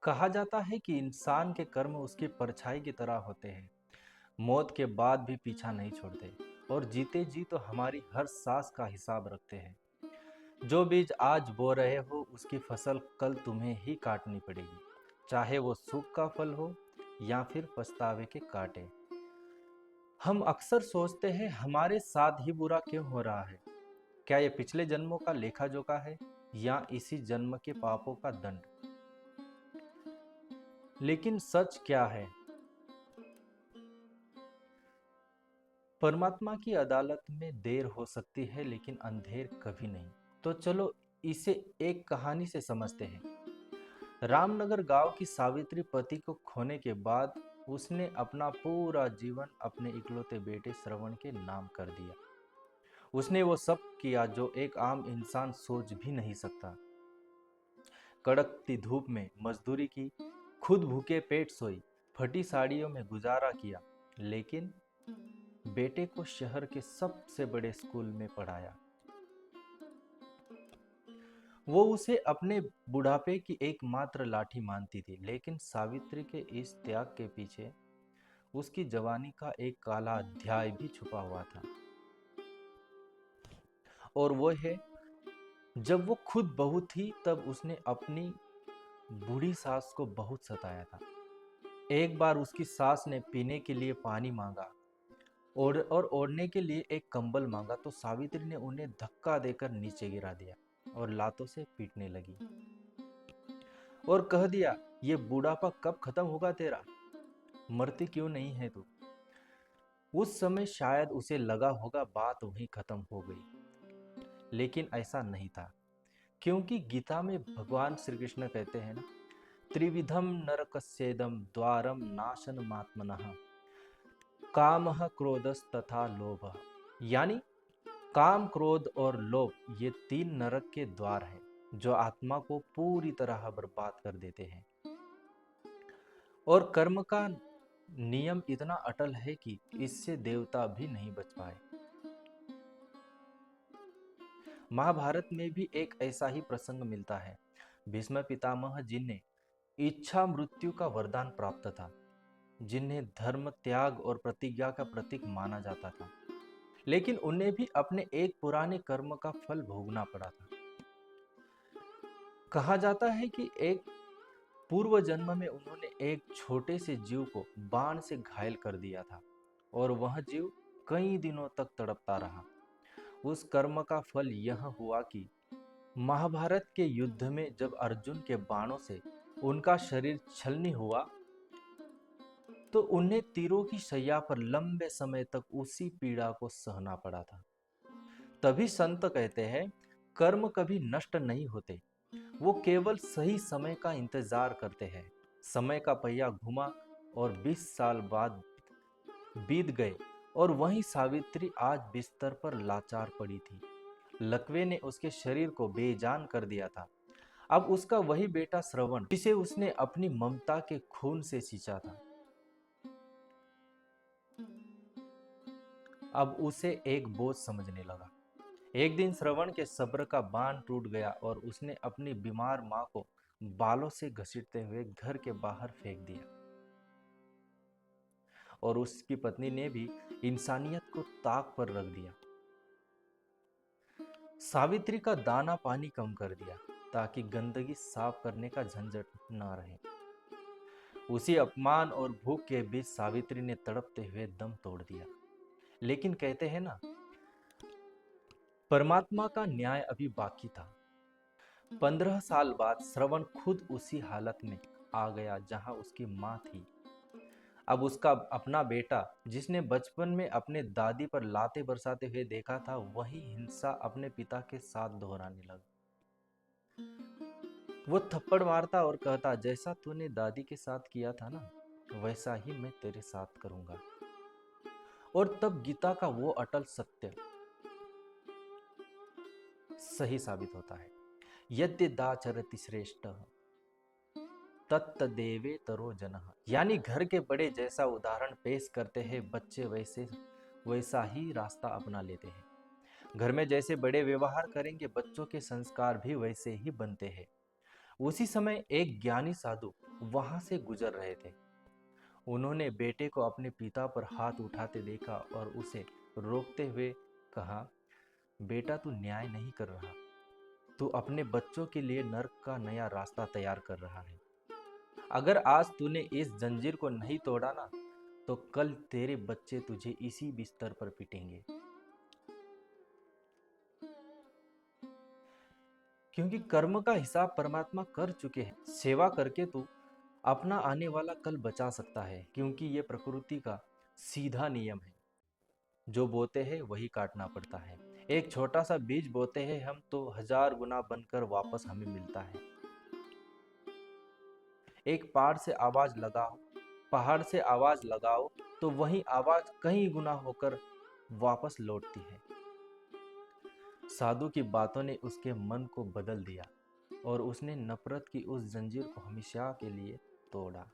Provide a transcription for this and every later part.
कहा जाता है कि इंसान के कर्म उसकी परछाई की तरह होते हैं। मौत के बाद भी पीछा नहीं छोड़ते और जीते जी तो हमारी हर सांस का हिसाब रखते हैं। जो बीज आज बो रहे हो उसकी फसल कल तुम्हें ही काटनी पड़ेगी, चाहे वो सुख का फल हो या फिर पछतावे के कांटे। हम अक्सर सोचते हैं हमारे साथ ही बुरा क्यों हो रहा है। क्या ये पिछले जन्मों का लेखा जोखा है या इसी जन्म के पापों का दंड। लेकिन सच क्या है, परमात्मा की अदालत में देर हो सकती है लेकिन अंधेर कभी नहीं। तो चलो इसे एक कहानी से समझते हैं। रामनगर गांव की सावित्री पति को खोने के बाद उसने अपना पूरा जीवन अपने इकलौते बेटे श्रवण के नाम कर दिया। उसने वो सब किया जो एक आम इंसान सोच भी नहीं सकता। कड़कती धूप में मजदूरी की, खुद भूखे पेट सोई, फटी साड़ियों में गुजारा किया, लेकिन बेटे को शहर के सबसे बड़े स्कूल में पढ़ाया। वो उसे अपने बुढ़ापे की एकमात्र लाठी मानती थी, लेकिन सावित्री के इस त्याग के पीछे उसकी जवानी का एक काला अध्याय भी छुपा हुआ था। और वो है, जब वो खुद बहू थी तब उसने अपनी बूढ़ी सास को बहुत सताया था। एक बार उसकी सास ने पीने के लिए पानी मांगा और ओढ़ने के लिए एक कंबल मांगा तो सावित्री ने उन्हें धक्का देकर नीचे गिरा दिया और लातों से पीटने लगी और कह दिया, ये बूढ़ापा कब खत्म होगा तेरा, मरती क्यों नहीं है तू। उस समय शायद उसे लगा होगा बात वहीं खत्म हो गई, लेकिन ऐसा नहीं था। क्योंकि गीता में भगवान श्री कृष्ण कहते हैं ना, त्रिविधम नरकस्येदम द्वारम नाशनमात्मनः कामः क्रोधस्तथा लोभः। यानी काम, क्रोध और लोभ ये तीन नरक के द्वार हैं जो आत्मा को पूरी तरह बर्बाद कर देते हैं। और कर्म का नियम इतना अटल है कि इससे देवता भी नहीं बच पाए। महाभारत में भी एक ऐसा ही प्रसंग मिलता है। भीष्म पितामह जिन्हें इच्छा मृत्यु का वरदान प्राप्त था, जिन्हें धर्म, त्याग और प्रतिज्ञा का प्रतीक माना जाता था, लेकिन उन्हें भी अपने एक पुराने कर्म का फल भोगना पड़ा था। कहा जाता है कि एक पूर्व जन्म में उन्होंने एक छोटे से जीव को बाण से घायल कर दिया था और वह जीव कई दिनों तक तड़पता रहा। उस कर्म का फल यह हुआ कि महाभारत के युद्ध में जब अर्जुन के बाणों से उनका शरीर छलनी हुआ तो उन्हें तीरों की शैया पर लंबे समय तक उसी पीड़ा को सहना पड़ा था। तभी संत कहते हैं, कर्म कभी नष्ट नहीं होते, वो केवल सही समय का इंतजार करते हैं। समय का पहिया घुमा और 20 साल बाद बीत गए और वहीं सावित्री आज बिस्तर पर लाचार पड़ी थी। लकवे ने उसके शरीर को बेजान कर दिया था। अब उसका वही बेटा श्रवण, जिसे उसने अपनी ममता के खून से सींचा था, अब उसे एक बोझ समझने लगा। एक दिन श्रवण के सब्र का बांध टूट गया और उसने अपनी बीमार मां को बालों से घसीटते हुए घर के बाहर फेंक दिया। और उसकी पत्नी ने भी इंसानियत को ताक पर रख दिया। सावित्री का दाना पानी कम कर दिया ताकि गंदगी साफ करने का झंझट न रहे। उसी अपमान और भूख के बीच सावित्री ने तड़पते हुए दम तोड़ दिया। लेकिन कहते हैं ना, परमात्मा का न्याय अभी बाकी था। 15 साल बाद श्रवण खुद उसी हालत में आ गया जहां उसकी मां थी। अब उसका अपना बेटा, जिसने बचपन में अपने दादी पर लाते बरसाते हुए देखा था, वही हिंसा अपने पिता के साथ दोहराने लगा। वो थप्पड़ मारता और कहता, जैसा तूने दादी के साथ किया था ना, वैसा ही मैं तेरे साथ करूंगा। और तब गीता का वो अटल सत्य सही साबित होता है, यद्य दाचरति श्रेष्ठ तत्तदेवे तरो जनः। यानी घर के बड़े जैसा उदाहरण पेश करते हैं, बच्चे वैसा ही रास्ता अपना लेते हैं। घर में जैसे बड़े व्यवहार करेंगे, बच्चों के संस्कार भी वैसे ही बनते हैं। उसी समय एक ज्ञानी साधु वहां से गुजर रहे थे। उन्होंने बेटे को अपने पिता पर हाथ उठाते देखा और उसे रोकते हुए कहा, बेटा तू न्याय नहीं कर रहा, तू अपने बच्चों के लिए नर्क का नया रास्ता तैयार कर रहा है। अगर आज तूने इस जंजीर को नहीं तोड़ा ना, तो कल तेरे बच्चे तुझे इसी बिस्तर पर पीटेंगे। क्योंकि कर्म का हिसाब परमात्मा कर चुके हैं। सेवा करके तू अपना आने वाला कल बचा सकता है, क्योंकि ये प्रकृति का सीधा नियम है। जो बोते हैं वही काटना पड़ता है। एक छोटा सा बीज बोते हैं हम, तो 1000 गुना बनकर वापस हमें मिलता है। एक पहाड़ से आवाज लगाओ तो वही आवाज कई गुना होकर वापस लौटती है। साधु की बातों ने उसके मन को बदल दिया और उसने नफरत की उस जंजीर को हमेशा के लिए तोड़ा।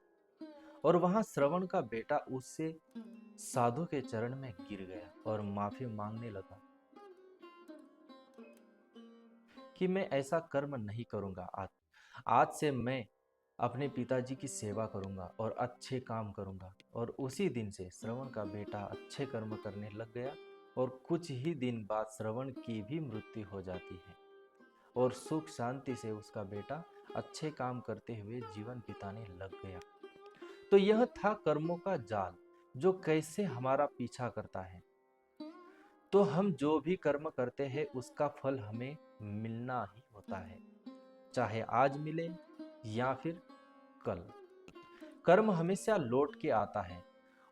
और वहां श्रवण का बेटा उससे साधु के चरण में गिर गया और माफी मांगने लगा कि मैं ऐसा कर्म नहीं करूंगा। आज से मैं अपने पिताजी की सेवा करूंगा और अच्छे काम करूंगा। और उसी दिन से श्रवण का बेटा अच्छे कर्म करने लग गया और कुछ ही दिन बाद श्रवण की भी मृत्यु हो जाती है और सुख शांति से उसका बेटा अच्छे काम करते हुए जीवन बिताने लग गया। तो यह था कर्मों का जाल, जो कैसे हमारा पीछा करता है। तो हम जो भी कर्म करते हैं उसका फल हमें मिलना ही होता है, चाहे आज मिले या फिर कल। कर्म हमेशा लौट के आता है।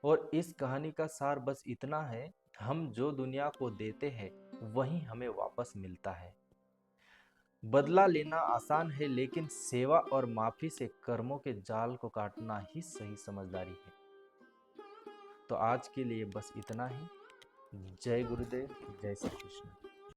और इस कहानी का सार बस इतना है, हम जो दुनिया को देते हैं वही हमें वापस मिलता है। बदला लेना आसान है, लेकिन सेवा और माफी से कर्मों के जाल को काटना ही सही समझदारी है। तो आज के लिए बस इतना ही। जय गुरुदेव, जय श्री कृष्ण।